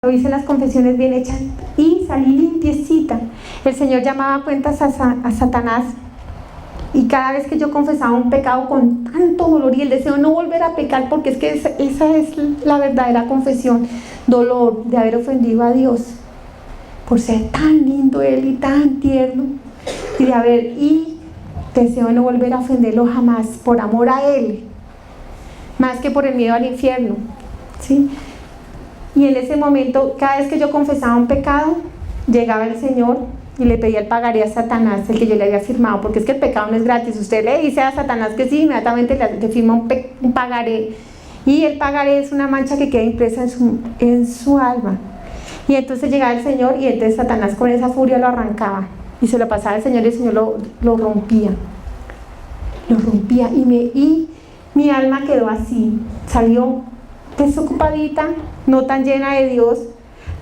hice las confesiones bien hechas y salí limpiecita. El Señor llamaba a cuentas a Satanás, y cada vez que yo confesaba un pecado con tanto dolor y el deseo de no volver a pecar, porque es que esa es la verdadera confesión, dolor de haber ofendido a Dios por ser tan lindo Él y tan tierno, y deseo de no volver a ofenderlo jamás, por amor a Él, más que por el miedo al infierno, ¿sí? Y en ese momento, cada vez que yo confesaba un pecado, llegaba el Señor y le pedía el pagaré a Satanás, el que yo le había firmado, porque es que el pecado no es gratis. Usted le dice a Satanás que sí, inmediatamente le firma un pagaré, y el pagaré es una mancha que queda impresa en su alma. Y entonces llegaba el Señor, y entonces Satanás con esa furia lo arrancaba y se lo pasaba al Señor, y el Señor lo rompía, y mi alma quedó así, salió desocupadita, no tan llena de Dios,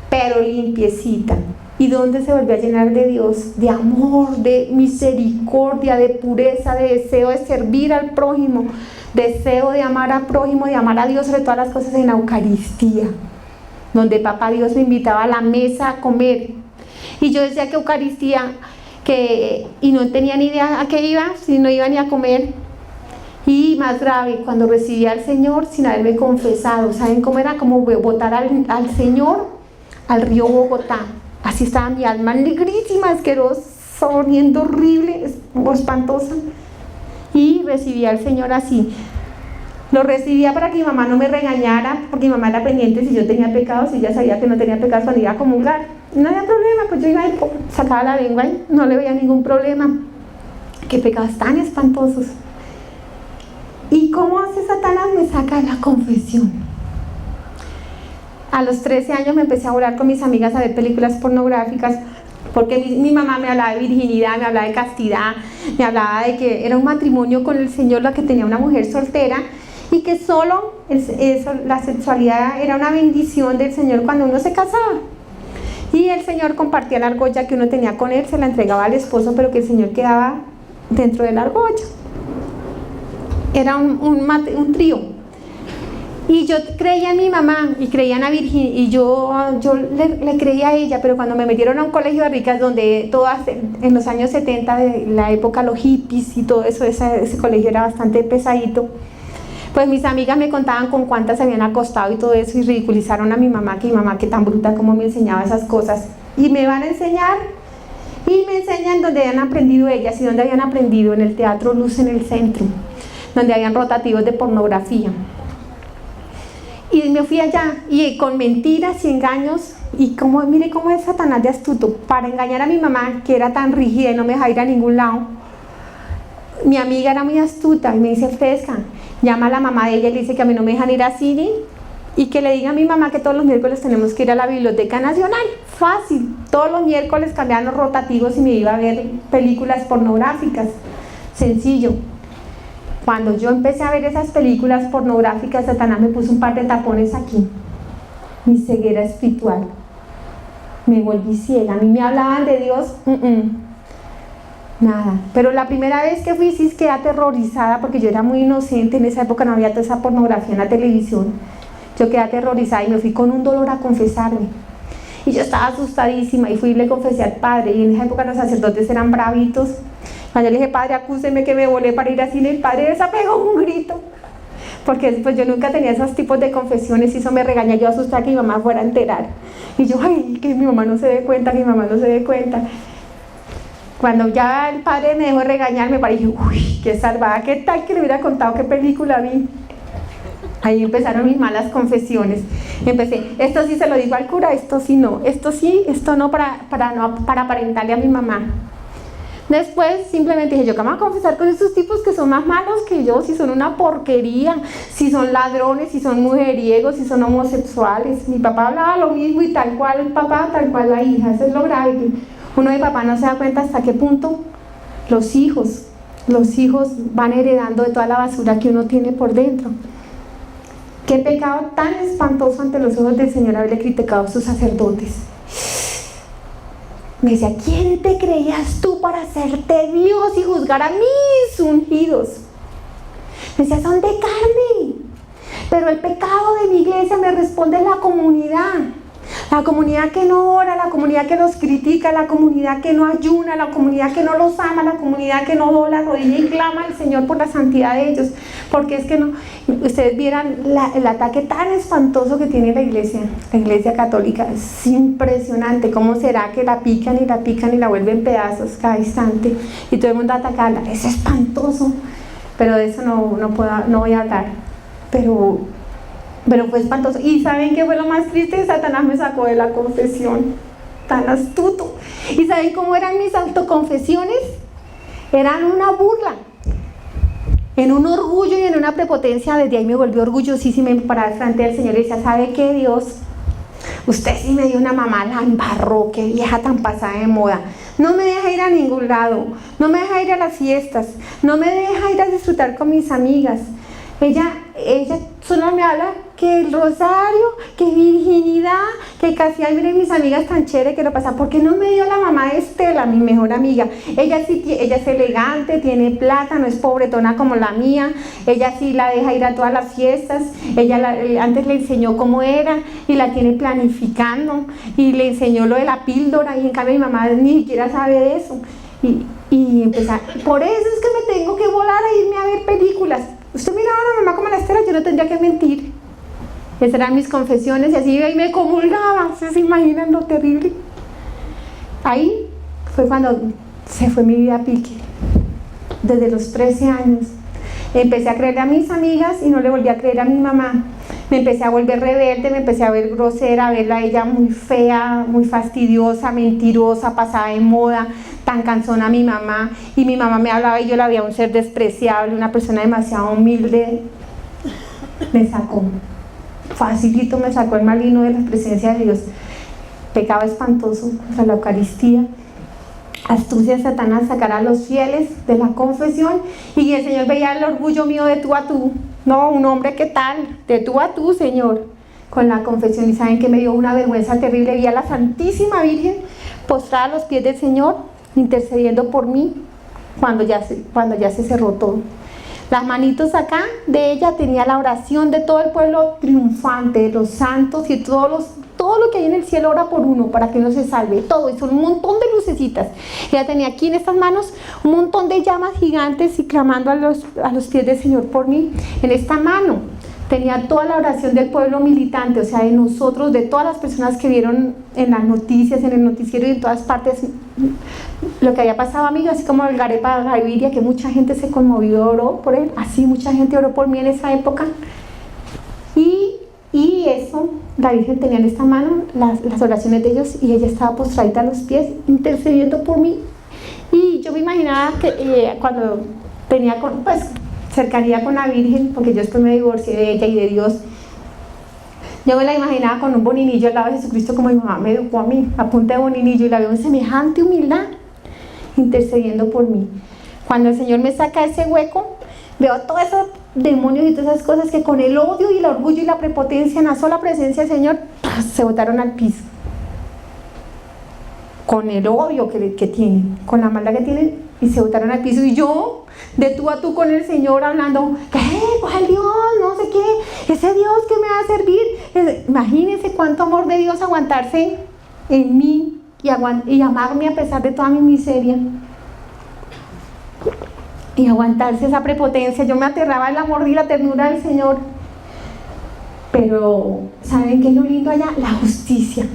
pero limpiecita. ¿Y dónde se volvió a llenar de Dios? De amor, de misericordia, de pureza, de deseo de servir al prójimo, deseo de amar al prójimo, de amar a Dios sobre todas las cosas, en la Eucaristía, donde Papá Dios me invitaba a la mesa a comer. Y yo decía que Eucaristía, y no tenía ni idea a qué iba, si no iba ni a comer. Y más grave, cuando recibí al Señor sin haberme confesado, ¿saben cómo era? Como botar al Señor al río Bogotá. Así estaba mi alma, negrísima, asquerosa, oliendo horrible, espantosa. Y recibí al Señor así. Lo recibía para que mi mamá no me regañara, porque mi mamá era pendiente si yo tenía pecados, y ella sabía que no tenía pecados cuando iba a comulgar. No había problema, pues yo iba y sacaba la lengua y no le veía ningún problema. Qué pecados tan espantosos. ¿Y cómo hace Satanás? Me saca la confesión. A los 13 años me empecé a volar con mis amigas a ver películas pornográficas, porque mi mamá me hablaba de virginidad, me hablaba de castidad, me hablaba de que era un matrimonio con el Señor, la que tenía una mujer soltera, y que solo la sexualidad era una bendición del Señor cuando uno se casaba. Y el Señor compartía la argolla que uno tenía con Él, se la entregaba al esposo, pero que el Señor quedaba dentro de la argolla. Era un trío. Y yo creía en mi mamá y creía en la Virgen, y yo le creía a ella, pero cuando me metieron a un colegio de ricas, donde todas en los años 70, de la época los hippies y todo eso, ese colegio era bastante pesadito, pues mis amigas me contaban con cuántas se habían acostado y todo eso, y ridiculizaron a mi mamá, que mi mamá, que tan bruta, como me enseñaba esas cosas. Y me van a enseñar, y me enseñan donde habían aprendido ellas. ¿Y donde habían aprendido? En el Teatro Luz, en el centro, donde habían rotativos de pornografía. Y me fui allá, y con mentiras y engaños, y mire cómo es Satanás de astuto, para engañar a mi mamá, que era tan rígida y no me dejaba ir a ningún lado. Mi amiga era muy astuta y me dice: Fresca, llama a la mamá de ella y le dice que a mí no me dejan ir a cine, y que le diga a mi mamá que todos los miércoles tenemos que ir a la Biblioteca Nacional. Fácil, todos los miércoles cambiaban los rotativos y me iba a ver películas pornográficas. Sencillo. Cuando yo empecé a ver esas películas pornográficas, Satanás me puso un par de tapones aquí. Mi ceguera espiritual. Me volví ciega. A mí me hablaban de Dios, nada. Pero la primera vez que fui, sí quedé aterrorizada, porque yo era muy inocente. En esa época no había toda esa pornografía en la televisión. Yo quedé aterrorizada y me fui con un dolor a confesarme. Y yo estaba asustadísima, y fui y le confesé al padre. Y en esa época los sacerdotes eran bravitos. Cuando yo le dije: Padre, acúseme que me volé para ir al cine, el padre desapegó un grito, porque después yo nunca tenía esos tipos de confesiones, y eso me regaña. Yo asustada que mi mamá fuera a enterar, y yo: ay, que mi mamá no se dé cuenta, que mi mamá no se dé cuenta. Cuando ya el padre me dejó regañar, me pareció: uy, qué salvada, qué tal que le hubiera contado qué película vi. Ahí empezaron mis malas confesiones. Empecé: esto sí se lo digo al cura, esto sí no, esto sí, esto no, para aparentarle a mi mamá. Después simplemente dije: yo que me voy a confesar con esos tipos que son más malos que yo, si son una porquería, si son ladrones, si son mujeriegos, si son homosexuales. Mi papá hablaba lo mismo, y tal cual el papá, tal cual la hija. Eso es lo grave, que uno de papá no se da cuenta hasta qué punto los hijos van heredando de toda la basura que uno tiene por dentro. Qué pecado tan espantoso ante los ojos del Señor haberle criticado a sus sacerdotes. Me decía: ¿quién te creías tú para hacerte Dios y juzgar a mis ungidos? Me decía: son de carne, pero el pecado de mi iglesia me responde la comunidad. La comunidad que no ora, la comunidad que los critica, la comunidad que no ayuna, la comunidad que no los ama, la comunidad que no dobla rodilla y clama al Señor por la santidad de ellos. Porque es que no, ustedes vieran el ataque tan espantoso que tiene la iglesia católica. Es impresionante. ¿Cómo será que la pican y la vuelven pedazos cada instante? Y todo el mundo atacarla. Es espantoso. Pero de eso no voy a hablar. Pero fue espantoso. ¿Y saben qué fue lo más triste? Satanás me sacó de la confesión. Tan astuto. ¿Y saben cómo eran mis autoconfesiones? Eran una burla. En un orgullo y en una prepotencia. Desde ahí me volví orgullosísima y paraba frente al Señor y decía, ¿sabe qué, Dios? Usted sí me dio una mamá, la embarró, qué vieja tan pasada de moda. No me deja ir a ningún lado, no me deja ir a las fiestas, no me deja ir a disfrutar con mis amigas. Ella solo me habla que el rosario, que virginidad, que casi, ay, miren mis amigas tan chéveres que lo pasan. ¿Por qué no me dio la mamá de Estela, mi mejor amiga? Ella es elegante, tiene plata, no es pobretona como la mía. Ella sí la deja ir a todas las fiestas. Antes le enseñó cómo era y la tiene planificando. Y le enseñó lo de la píldora y en cambio mi mamá ni siquiera sabe de eso. Y empezar, por eso es que me tengo que volar a irme a ver películas. Usted miraba a la mamá como la Estela, yo no tendría que mentir. Esas eran mis confesiones y así y me comulgaba. ¿Se imaginan lo terrible? Ahí fue cuando se fue mi vida a pique. Desde los 13 años. Empecé a creer a mis amigas y no le volví a creer a mi mamá. Me empecé a volver rebelde, me empecé a ver grosera, a verla a ella muy fea, muy fastidiosa, mentirosa, pasada de moda, tan cansona a mi mamá. Y mi mamá me hablaba y yo la veía un ser despreciable, una persona demasiado humilde. Me sacó, facilito me sacó el maligno de la presencia de Dios. Pecado espantoso contra la Eucaristía. Astucia de Satanás, sacar a los fieles de la confesión. Y el Señor veía el orgullo mío de tú a tú. No, un hombre, ¿qué tal? De tú a tú, Señor, con la confesión. Y saben que me dio una vergüenza terrible. Vi a la Santísima Virgen postrada a los pies del Señor, intercediendo por mí, cuando ya se cerró todo. Las manitos acá de ella tenía la oración de todo el pueblo triunfante, de los santos y todo lo que hay en el cielo ora por uno, para que uno se salve, todo, y son un montón de lucecitas. Ella tenía aquí en estas manos un montón de llamas gigantes y clamando a los pies del Señor por mí. En esta mano tenía toda la oración del pueblo militante, o sea, de nosotros, de todas las personas que vieron en las noticias, en el noticiero y en todas partes lo que había pasado, amiga, así como el Garepa Gaviria, que mucha gente se conmovió, oró por él, así mucha gente oró por mí en esa época. Y eso, la Virgen tenía en esta mano las oraciones de ellos y ella estaba postradita a los pies, intercediendo por mí. Y yo me imaginaba que cuando tenía cercanía con la Virgen, porque yo después me divorcié de ella y de Dios, yo me la imaginaba con un boninillo al lado de Jesucristo, como mi mamá me educó a mí, a punta de boninillo, y la veo en semejante humildad, intercediendo por mí. Cuando el Señor me saca ese hueco, veo todos esos demonios y todas esas cosas que con el odio y el orgullo y la prepotencia en la sola presencia del Señor, se botaron al piso. Con el odio que tienen, con la maldad que tienen, y se botaron al piso. Y yo, de tú a tú con el Señor, hablando, ¿qué? ¿Cuál Dios? No sé qué, ese Dios que me va a servir. Imagínense cuánto amor de Dios aguantarse en mí y amarme a pesar de toda mi miseria. Y aguantarse esa prepotencia. Yo me aterraba del amor y la ternura del Señor. Pero, ¿saben qué es lo lindo allá? La justicia.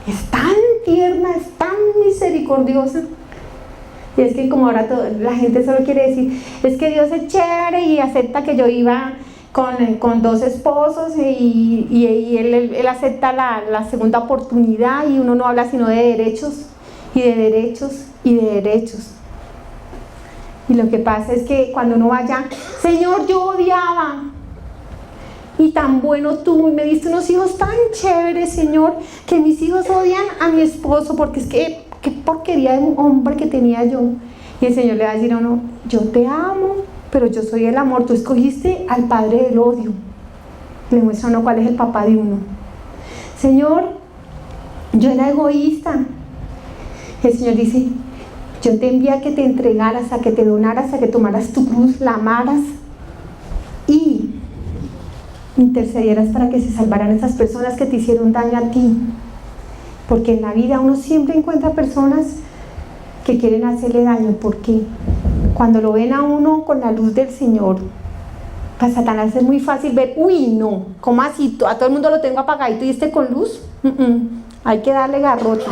Es tan tierna, es tan misericordiosa. Y es que como ahora la gente solo quiere decir, es que Dios es chévere y acepta que yo iba con 2 esposos y él acepta la segunda oportunidad, y uno no habla sino de derechos y de derechos y de derechos. Y lo que pasa es que cuando uno vaya, Señor, yo odiaba, y tan bueno tú, y me diste unos hijos tan chéveres, Señor, que mis hijos odian a mi esposo, porque es que, qué porquería de un hombre que tenía yo. Y el Señor le va a decir a uno, yo te amo, pero yo soy el amor, tú escogiste al padre del odio. Le muestra a uno cuál es el papá de uno. Señor, yo era egoísta. El Señor dice, yo te envié a que te entregaras, a que te donaras, a que tomaras tu cruz, la amaras y intercedieras para que se salvaran esas personas que te hicieron daño a ti. Porque en la vida uno siempre encuentra personas que quieren hacerle daño, porque cuando lo ven a uno con la luz del Señor, para Satanás es muy fácil ver, uy, no, ¿cómo así? A todo el mundo lo tengo apagadito y con luz. Hay que darle garrote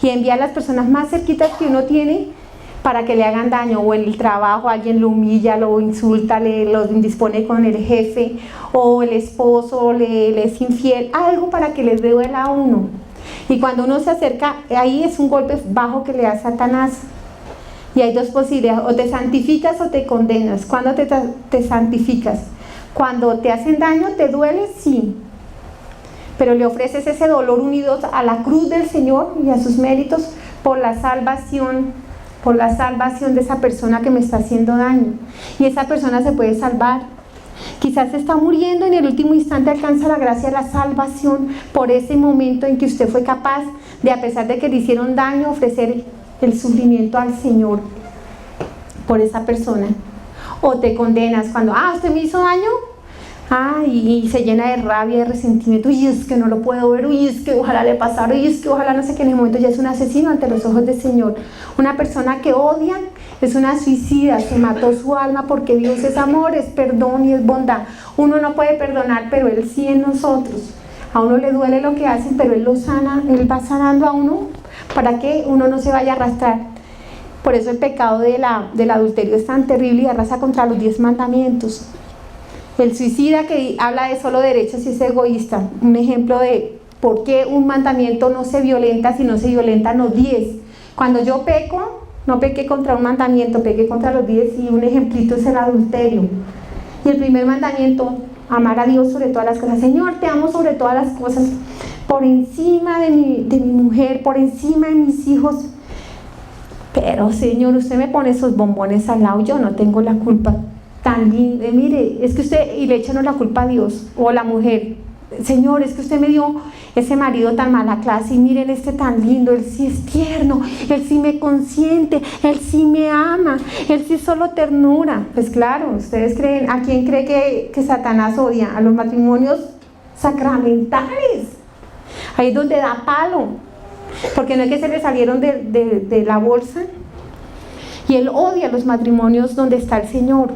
y enviar a las personas más cerquitas que uno tiene para que le hagan daño, o en el trabajo alguien lo humilla, lo insulta, lo indispone con el jefe, o el esposo le es infiel, algo para que les duela a uno. Y cuando uno se acerca, ahí es un golpe bajo que le da Satanás. Y hay dos posibilidades: o te santificas o te condenas. ¿Cuándo te santificas? Cuando te hacen daño, ¿te duele? Sí. Pero le ofreces ese dolor unido a la cruz del Señor y a sus méritos por la salvación de esa persona que me está haciendo daño. Y esa persona se puede salvar. Quizás está muriendo, en el último instante alcanza la gracia de la salvación por ese momento en que usted fue capaz de, a pesar de que le hicieron daño, ofrecer el sufrimiento al Señor por esa persona. O te condenas cuando, usted me hizo daño, y se llena de rabia, de resentimiento, y es que no lo puedo ver, y es que ojalá le pasara, y es que ojalá no sé qué. En el momento ya es un asesino ante los ojos del Señor. Una persona que odia es una suicida, se mató su alma, porque Dios es amor, es perdón y es bondad. Uno no puede perdonar, pero Él sí en nosotros. A uno le duele lo que hacen, pero Él lo sana, Él va sanando a uno para que uno no se vaya a arrastrar. Por eso el pecado del adulterio es tan terrible y arrasa contra los 10 mandamientos. El suicida que habla de solo derechos y es egoísta. Un ejemplo de por qué un mandamiento no se violenta si no se violentan los 10. Cuando yo peco, no pequé contra un mandamiento, pequé contra los 10, y un ejemplito es el adulterio. Y el primer mandamiento, amar a Dios sobre todas las cosas. Señor, te amo sobre todas las cosas, por encima de mi mujer, por encima de mis hijos. Pero Señor, usted me pone esos bombones al lado, yo no tengo la culpa. Tan lindo, mire, es que usted, y le echan la culpa a Dios o a la mujer. Señor, es que usted me dio ese marido tan mala clase, y miren este tan lindo, él sí es tierno, él sí me consiente, él sí me ama, él sí es solo ternura. Pues claro, ustedes creen, ¿a quién cree que Satanás odia? A los matrimonios sacramentales. Ahí es donde da palo, porque no es que se le salieron de la bolsa. Y él odia los matrimonios donde está el Señor.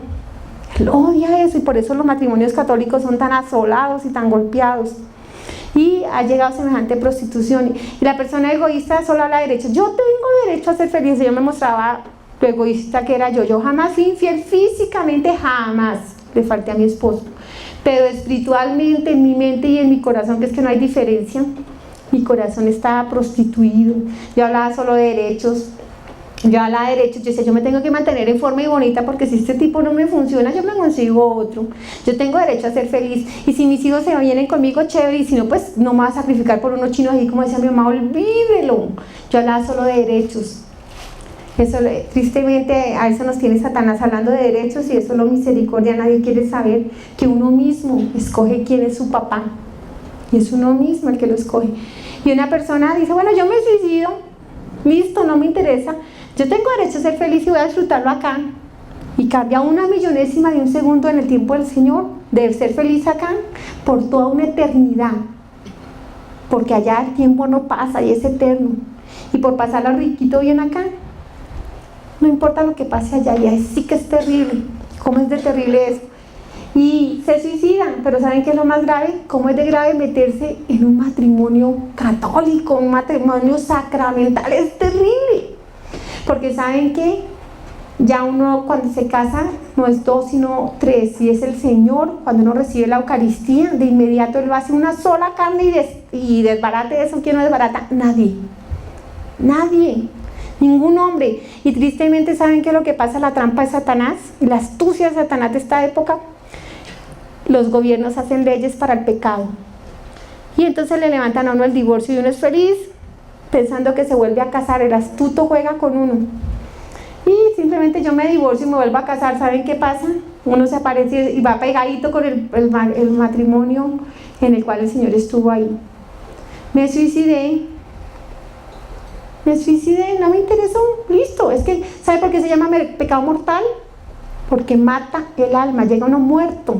Él odia eso, y por eso los matrimonios católicos son tan asolados y tan golpeados. Y ha llegado semejante prostitución. Y la persona egoísta solo habla de derechos. Yo tengo derecho a ser feliz. Yo me mostraba lo egoísta que era yo. Yo jamás fui infiel físicamente, jamás le falté a mi esposo. Pero espiritualmente, en mi mente y en mi corazón, que es que no hay diferencia, mi corazón estaba prostituido. Yo hablaba solo de derechos. Yo decía, yo me tengo que mantener en forma y bonita, porque si este tipo no me funciona, yo me consigo otro. Yo tengo derecho a ser feliz, y si mis hijos se vienen conmigo, chévere, y si no, pues no me voy a sacrificar por unos chinos, así como decía mi mamá, olvídelo. Yo hablaba solo de derechos. Eso, tristemente, a eso nos tiene Satanás, hablando de derechos, y eso es lo misericordia. Nadie quiere saber que uno mismo escoge quién es su papá, y es uno mismo el que lo escoge. Y una persona dice, bueno, yo me suicido, listo, no me interesa. Yo tengo derecho a ser feliz y voy a disfrutarlo acá. Y cambia una millonésima de un segundo en el tiempo del Señor, de ser feliz acá por toda una eternidad. Porque allá el tiempo no pasa y es eterno. Y por pasarlo riquito bien acá, no importa lo que pase allá, y ahí sí que es terrible. ¿Cómo es de terrible eso? Y se suicidan, pero ¿saben qué es lo más grave? ¿Cómo es de grave meterse en un matrimonio católico, un matrimonio sacramental? Es terrible. Porque ¿saben qué? Ya uno cuando se casa no es 2 sino 3, y es el Señor. Cuando uno recibe la Eucaristía, de inmediato Él lo hace una sola carne, y desbarate eso. ¿Quién no desbarata? Nadie, ningún hombre. Y tristemente, ¿saben qué es lo que pasa? La trampa de Satanás y la astucia de Satanás de esta época. Los gobiernos hacen leyes para el pecado, y entonces le levantan a uno el divorcio, y uno es feliz pensando que se vuelve a casar. El astuto juega con uno, y simplemente yo me divorcio y me vuelvo a casar. ¿Saben qué pasa? Uno se aparece y va pegadito con el matrimonio en el cual el Señor estuvo ahí. Me suicidé, no me interesó, listo. Es que, ¿sabe por qué se llama pecado mortal? Porque mata el alma, llega uno muerto.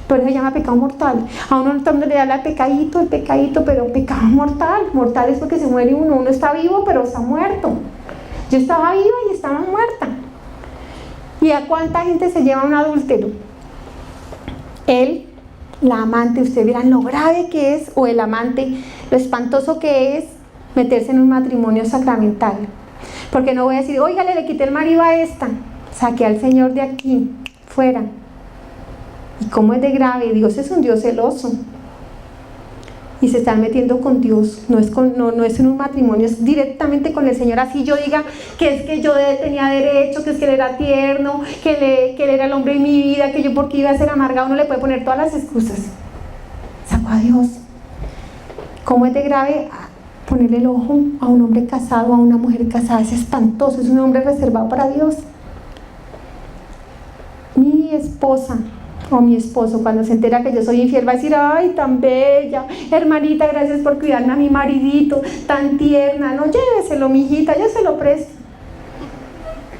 pero se llama pecado mortal. A uno todo el mundo le da el pecadito, pero pecado mortal. Mortal es porque se muere uno está vivo, pero está muerto. Yo estaba viva y estaba muerta. ¿Y a cuánta gente se lleva un adúltero? Él, la amante, ustedes verán lo grave que es, o el amante, lo espantoso que es meterse en un matrimonio sacramental. Porque no voy a decir, oiga, le quité el marido a esta, saqué al Señor de aquí, fuera. ¿Y cómo es de grave? Dios es un Dios celoso. Y se están metiendo con Dios, no es en un matrimonio, es directamente con el Señor. Así yo diga que es que yo tenía derecho, que es que Él era tierno, que Él era el hombre de mi vida, que yo porque iba a ser amargado, uno le puede poner todas las excusas. Sacó a Dios. ¿Cómo es de grave ponerle el ojo a un hombre casado, a una mujer casada? Es espantoso, es un hombre reservado para Dios. Mi esposa o mi esposo, cuando se entera que yo soy infiel, va a decir, ay, tan bella, hermanita, gracias por cuidarme a mi maridito, tan tierna, no, lléveselo, mijita, yo se lo presto.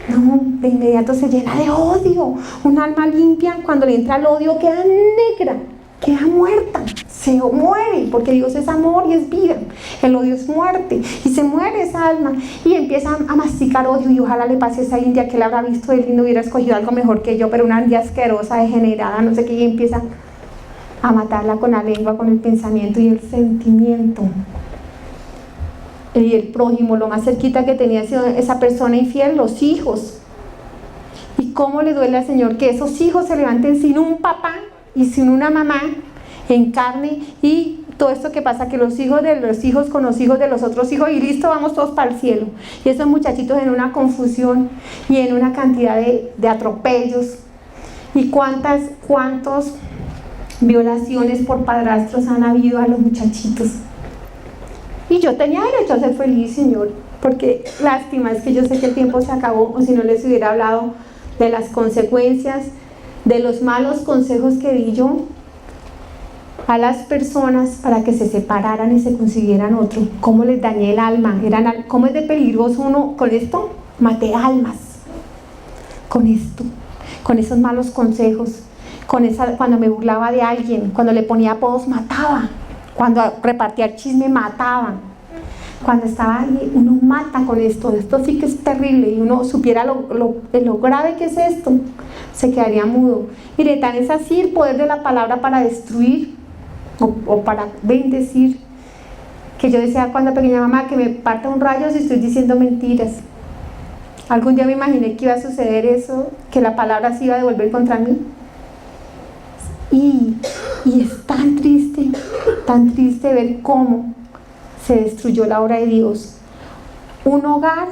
No, de inmediato se llena de odio. Un alma limpia, cuando le entra el odio, queda negra, queda muerta, se muere, porque Dios es amor y es vida. El odio es muerte, y se muere esa alma, y empieza a masticar odio, y ojalá le pase a esa india que la habrá visto él y no hubiera escogido algo mejor que yo, pero una india asquerosa, degenerada, no sé qué, y empieza a matarla con la lengua, con el pensamiento y el sentimiento. Y el prójimo, lo más cerquita que tenía esa persona infiel, los hijos. Y cómo le duele al Señor que esos hijos se levanten sin un papá y sin una mamá en carne, y todo esto que pasa, que los hijos de los hijos con los hijos de los otros hijos, y listo, vamos todos para el cielo. Y esos muchachitos en una confusión y en una cantidad de atropellos. Y cuántas violaciones por padrastros han habido a los muchachitos. Y yo tenía derecho a ser feliz, Señor, porque lástima es que yo sé que el tiempo se acabó, o si no les hubiera hablado de las consecuencias, de los malos consejos que di yo a las personas para que se separaran y se consiguieran otro. Cómo les dañé el alma, cómo es de peligroso uno con esto, maté almas, con esto, con esos malos consejos, cuando me burlaba de alguien, cuando le ponía apodos, mataba. Cuando repartía el chisme, mataba. Cuando estaba ahí, uno mata con esto sí que es terrible, y uno supiera lo grave que es esto, se quedaría mudo. Mire, tan es así el poder de la palabra para destruir o para bendecir, que yo decía cuando pequeña, mamá, que me parta un rayo si estoy diciendo mentiras. Algún día me imaginé que iba a suceder eso, que la palabra se iba a devolver contra mí. Y es tan triste ver cómo se destruyó la obra de Dios. Un hogar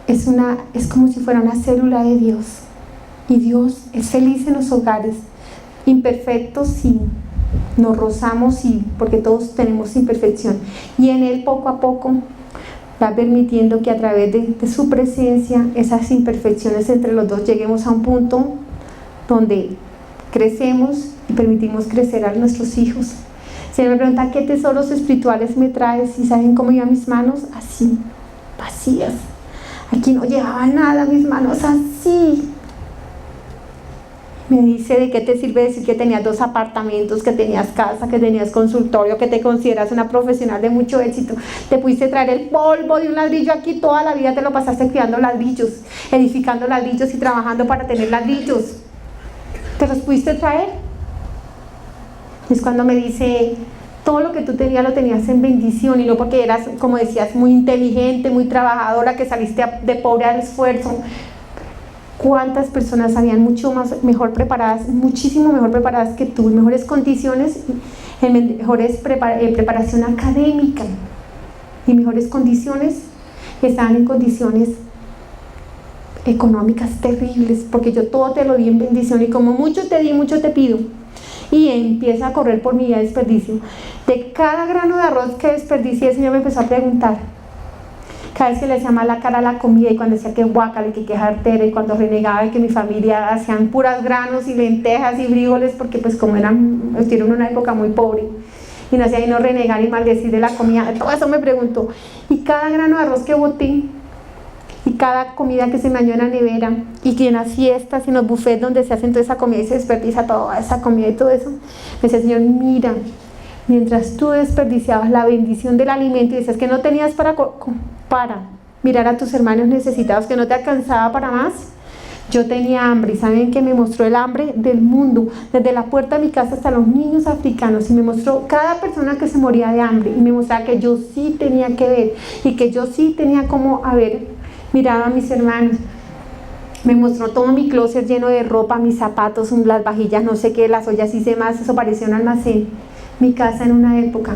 es como si fuera una célula de Dios, y Dios es feliz en los hogares, imperfectos sí, nos rozamos sí, porque todos tenemos imperfección, y en Él poco a poco va permitiendo que a través de su presencia, esas imperfecciones entre los dos, lleguemos a un punto donde crecemos y permitimos crecer a nuestros hijos. Si me preguntan qué tesoros espirituales me traes, y saben cómo iban mis manos, así, vacías. Aquí no llevaba nada, mis manos así. Me dice, ¿de qué te sirve decir que tenías 2 apartamentos, que tenías casa, que tenías consultorio, que te consideras una profesional de mucho éxito? Te pudiste traer el polvo de un ladrillo aquí, toda la vida te lo pasaste cuidando ladrillos, edificando ladrillos y trabajando para tener ladrillos. ¿Te los pudiste traer? Es cuando me dice, todo lo que tú tenías lo tenías en bendición, y no porque eras, como decías, muy inteligente, muy trabajadora, que saliste de pobre al esfuerzo. ¿Cuántas personas habían mejor preparadas, muchísimo mejor preparadas que tú, en mejores condiciones, en mejores preparación académica, y mejores condiciones, estaban en condiciones económicas terribles, porque yo todo te lo di en bendición, y como mucho te di, mucho te pido. Y empieza a correr por mi vida desperdicio. De cada grano de arroz que desperdicié, el Señor me empezó a preguntar. Cada vez que le hacía mal la cara a la comida, y cuando decía que guácala, que jartera, y cuando renegaba de que mi familia hacían puras granos y lentejas y frijoles, porque pues como estuvieron en una época muy pobre, y no hacía y no renegar y maldecir de la comida, todo eso me preguntó. Y cada grano de arroz que boté, y cada comida que se me dañó en la nevera, y que en las fiestas y en los buffets donde se hacen toda esa comida y se desperdicia toda esa comida y todo eso, me decía, Señor, mira, mientras tú desperdiciabas la bendición del alimento y decías que no tenías para mirar a tus hermanos necesitados, que no te alcanzaba para más, yo tenía hambre. Y saben que me mostró el hambre del mundo, desde la puerta de mi casa hasta los niños africanos, y me mostró cada persona que se moría de hambre, y me mostraba que yo sí tenía que ver, y que yo sí tenía como haber mirado a mis hermanos. Me mostró todo mi closet lleno de ropa, mis zapatos, las vajillas, no sé qué, las ollas, hice más, eso parecía un almacén, mi casa en una época,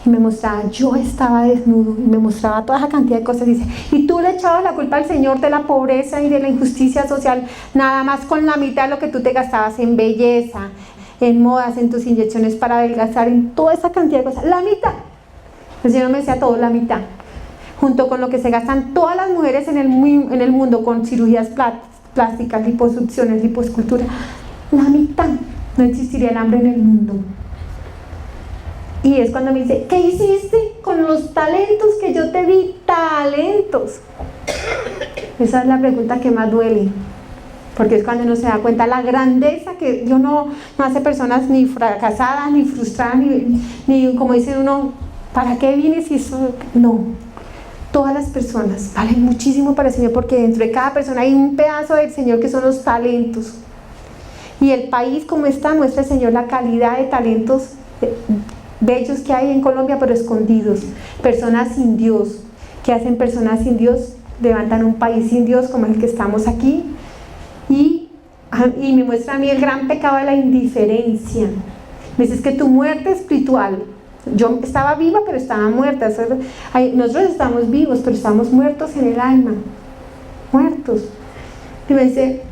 y me mostraba, yo estaba desnudo, y me mostraba toda esa cantidad de cosas. Dice, y tú le echabas la culpa al Señor de la pobreza y de la injusticia social, nada más con la mitad de lo que tú te gastabas en belleza, en modas, en tus inyecciones para adelgazar, en toda esa cantidad de cosas, la mitad. El Señor me decía todo, la mitad, junto con lo que se gastan todas las mujeres en el mundo con cirugías plásticas, liposucciones, liposcultura, la mitad. No existiría el hambre en el mundo. Y es cuando me dice, ¿qué hiciste con los talentos que yo te di? Talentos. Esa es la pregunta que más duele, porque es cuando uno se da cuenta la grandeza que Dios no hace personas ni fracasadas, ni frustradas, ni como dice uno, ¿para qué vienes? Y eso, no. Todas las personas valen muchísimo para el Señor, porque dentro de cada persona hay un pedazo del Señor que son los talentos. Y el país como está, muestra el Señor la calidad de talentos bellos que hay en Colombia, pero escondidos. Personas sin Dios, que hacen personas sin Dios, levantan un país sin Dios como el que estamos aquí. Y me muestra a mí el gran pecado de la indiferencia. Me dice, es que tu muerte espiritual, yo estaba viva pero estaba muerta. Nosotros estamos vivos pero estamos muertos en el alma, muertos. Y me dice,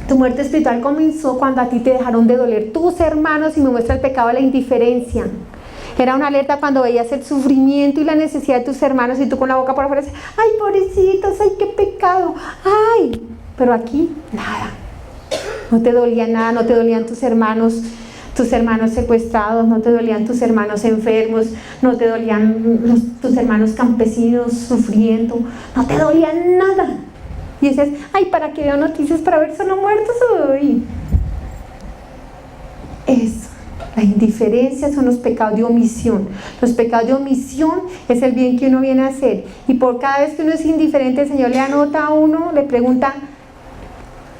tu muerte espiritual comenzó cuando a ti te dejaron de doler tus hermanos, y me muestra el pecado de la indiferencia. Era una alerta cuando veías el sufrimiento y la necesidad de tus hermanos, y tú con la boca por afuera dices, ay, pobrecitos, ay, qué pecado, ay, pero aquí nada, no te dolía nada, no te dolían tus hermanos secuestrados, no te dolían tus hermanos enfermos, no te dolían tus hermanos campesinos sufriendo, no te dolía nada. Y dices, ay, ¿para qué veo noticias para ver solo muertos hoy? Eso, la indiferencia son los pecados de omisión. Los pecados de omisión es el bien que uno viene a hacer. Y por cada vez que uno es indiferente, el Señor le anota a uno, le pregunta,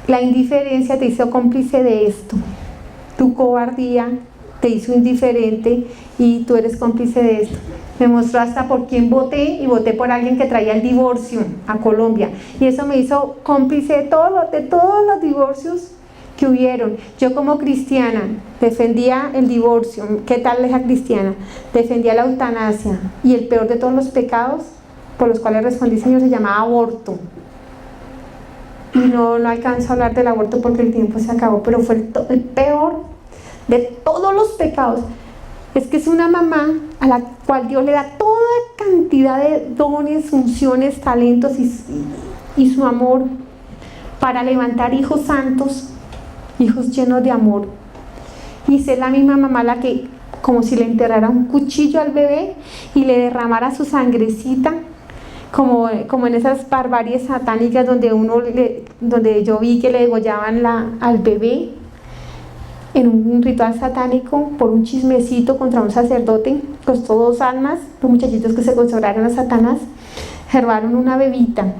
la indiferencia te hizo cómplice de esto. Tu cobardía te hizo indiferente y tú eres cómplice de esto. Me mostró hasta por quién voté, y voté por alguien que traía el divorcio a Colombia, y eso me hizo cómplice de todos los divorcios que hubieron. Yo como cristiana defendía el divorcio. ¿Qué tal esa cristiana? Defendía la eutanasia, y el peor de todos los pecados por los cuales respondí, Señor, se llamaba aborto. Y no alcanzo a hablar del aborto porque el tiempo se acabó, pero fue el peor de todos los pecados. Es que es una mamá a la cual Dios le da toda cantidad de dones, funciones, talentos y su amor para levantar hijos santos, hijos llenos de amor. Y es la misma mamá la que, como si le enterrara un cuchillo al bebé y le derramara su sangrecita, como en esas barbaries satánicas donde yo vi que le degollaban al bebé en un ritual satánico por un chismecito contra un sacerdote. Costó 2 almas, los muchachitos que se consagraron a Satanás, robaron una bebita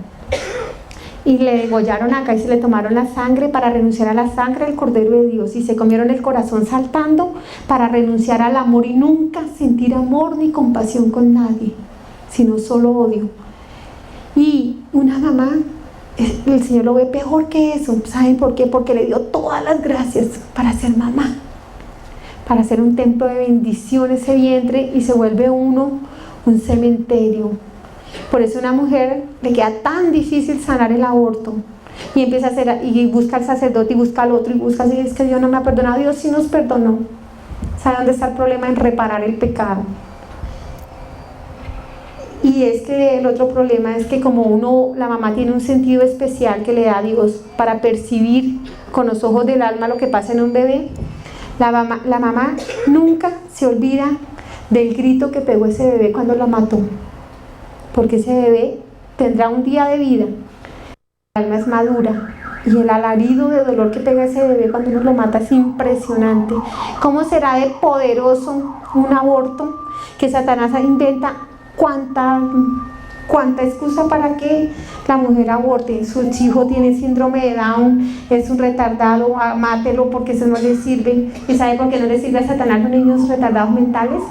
y le degollaron acá y se le tomaron la sangre para renunciar a la sangre del Cordero de Dios, y se comieron el corazón saltando para renunciar al amor y nunca sentir amor ni compasión con nadie, sino solo odio. Y una mamá, el Señor lo ve peor que eso. ¿Saben por qué? Porque le dio todas las gracias para ser mamá, para ser un templo de bendición ese vientre, y se vuelve un cementerio. Por eso a una mujer le queda tan difícil sanar el aborto, y empieza a hacer, y busca al sacerdote, y busca al otro, y busca así, es que Dios no me ha perdonado. Dios sí nos perdonó. ¿Sabe dónde está el problema? En reparar el pecado. Y es que el otro problema es que como la mamá tiene un sentido especial que le da a Dios para percibir con los ojos del alma lo que pasa en un bebé, la mamá nunca se olvida del grito que pegó ese bebé cuando lo mató, porque ese bebé tendrá un día de vida. El alma es madura y el alarido de dolor que pega ese bebé cuando uno lo mata es impresionante. ¿Cómo será de poderoso un aborto que Satanás inventa cuánta excusa para que la mujer aborte? Su hijo tiene síndrome de Down, es un retardado, mátelo porque eso no le sirve. ¿Y sabe por qué no le sirve a Satanás los niños retardados mentales?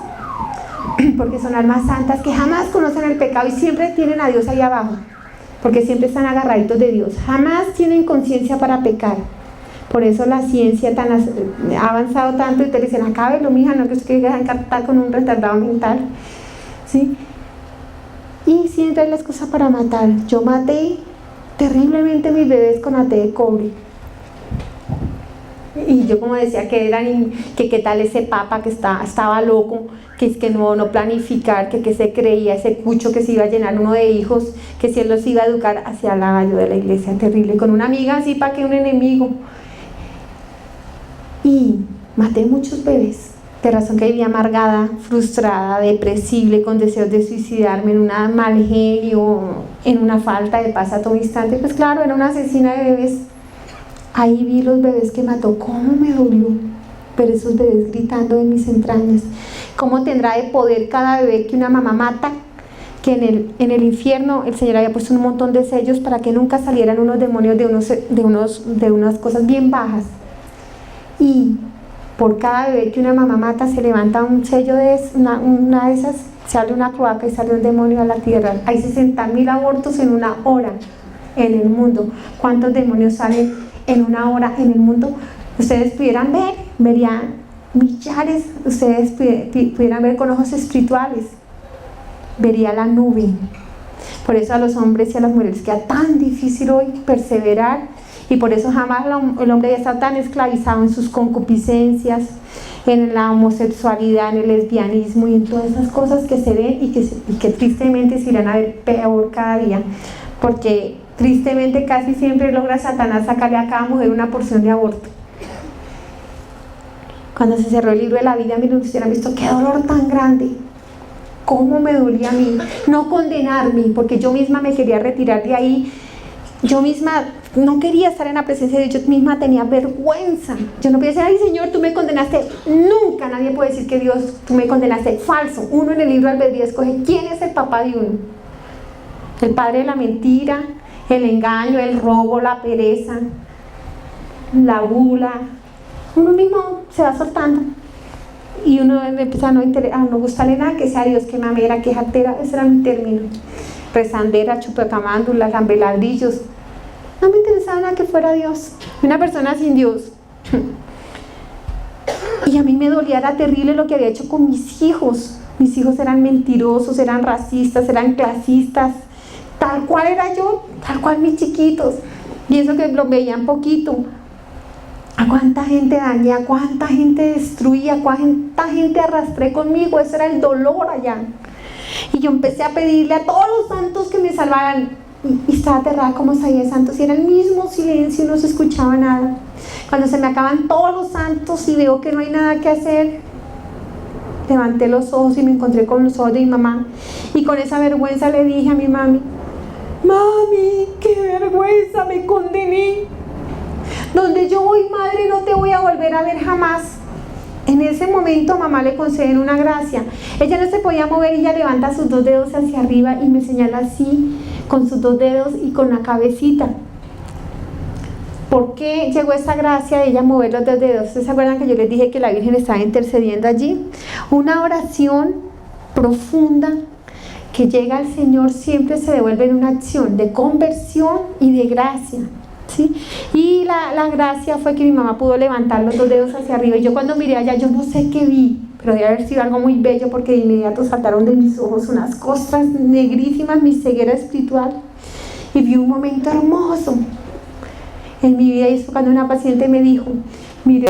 Porque son almas santas que jamás conocen el pecado y siempre tienen a Dios ahí abajo, porque siempre están agarraditos de Dios, jamás tienen conciencia para pecar. Por eso la ciencia ha avanzado tanto y te dicen, acábelo, mija, no que usted quiera encartar con un retardado mental, ¿sí? Y siempre hay la excusa para matar. Yo maté terriblemente a mis bebés con ate de cobre. Y yo como decía que qué tal ese papa que estaba loco, que es que no planificar, que se creía ese cucho que se iba a llenar uno de hijos, que si él los iba a educar hacia la yo de la iglesia, terrible, con una amiga así para que un enemigo. Y maté muchos bebés, de razón que vivía amargada, frustrada, depresible, con deseos de suicidarme, en un mal genio, en una falta de paz a todo instante. Pues claro, era una asesina de bebés. Ahí vi los bebés que mató. ¿Cómo me dolió ver esos bebés gritando en mis entrañas? ¿Cómo tendrá de poder cada bebé que una mamá mata? Que en el infierno el Señor había puesto un montón de sellos para que nunca salieran unos demonios de unas cosas bien bajas. Y por cada bebé que una mamá mata se levanta un sello de una de esas, se abre una cloaca y sale un demonio a la tierra. Hay 60.000 abortos en una hora en el mundo. ¿Cuántos demonios salen en una hora en el mundo? Ustedes pudieran verían millares, ustedes pudieran ver con ojos espirituales, vería la nube. Por eso a los hombres y a las mujeres queda tan difícil hoy perseverar, y por eso jamás el hombre ya está tan esclavizado en sus concupiscencias, en la homosexualidad, en el lesbianismo y en todas esas cosas que se ven y que tristemente se irán a ver peor cada día, porque tristemente casi siempre logra Satanás sacarle a cada mujer una porción de aborto. Cuando se cerró el libro de la vida, miren, hubieran visto qué dolor tan grande, cómo me dolía a mí no condenarme, porque yo misma me quería retirar de ahí, yo misma no quería estar en la presencia de Dios, yo misma tenía vergüenza. Yo no podía decir, ay Señor, tú me condenaste. Nunca nadie puede decir que Dios, tú me condenaste. Falso. Uno en el libro de albedrío escoge quién es el papá de uno. El padre de la mentira, el engaño, el robo, la pereza, la bula. Uno mismo se va soltando y uno empieza a no gustarle nada que sea Dios, que mamera, que jatera. Ese era mi término. Rezandera, chupacamándula, lambeladrillos. No me interesaba nada que fuera Dios. Una persona sin Dios. Y a mí me dolía, era terrible lo que había hecho con mis hijos. Mis hijos eran mentirosos, eran racistas, eran clasistas. Tal cual era yo, tal cual mis chiquitos. Y eso que lo veían poquito. A cuánta gente dañé, a cuánta gente destruía, a cuánta gente arrastré conmigo. Ese era el dolor allá. Y yo empecé a pedirle a todos los santos que me salvaran. Y estaba aterrada como sabía de santos. Y era el mismo silencio y no se escuchaba nada. Cuando se me acaban todos los santos y veo que no hay nada que hacer, levanté los ojos y me encontré con los ojos de mi mamá. Y con esa vergüenza le dije a mi mami, mami, qué vergüenza, me condené. Donde yo voy, madre, no te voy a volver a ver jamás. En ese momento a mamá le conceden una gracia. Ella no se podía mover y ella levanta sus dos dedos hacia arriba y me señala así, con sus dos dedos y con la cabecita. ¿Por qué llegó esa gracia de ella mover los dos dedos? ¿Ustedes se acuerdan que yo les dije que la Virgen estaba intercediendo allí? Una oración profunda que llega al Señor siempre se devuelve en una acción de conversión y de gracia, ¿sí? Y la gracia fue que mi mamá pudo levantar los dos dedos hacia arriba, y yo cuando miré allá, yo no sé qué vi, pero debe haber sido algo muy bello, porque de inmediato saltaron de mis ojos unas costras negrísimas, mi ceguera espiritual, y vi un momento hermoso en mi vida. Y es cuando una paciente me dijo, mire,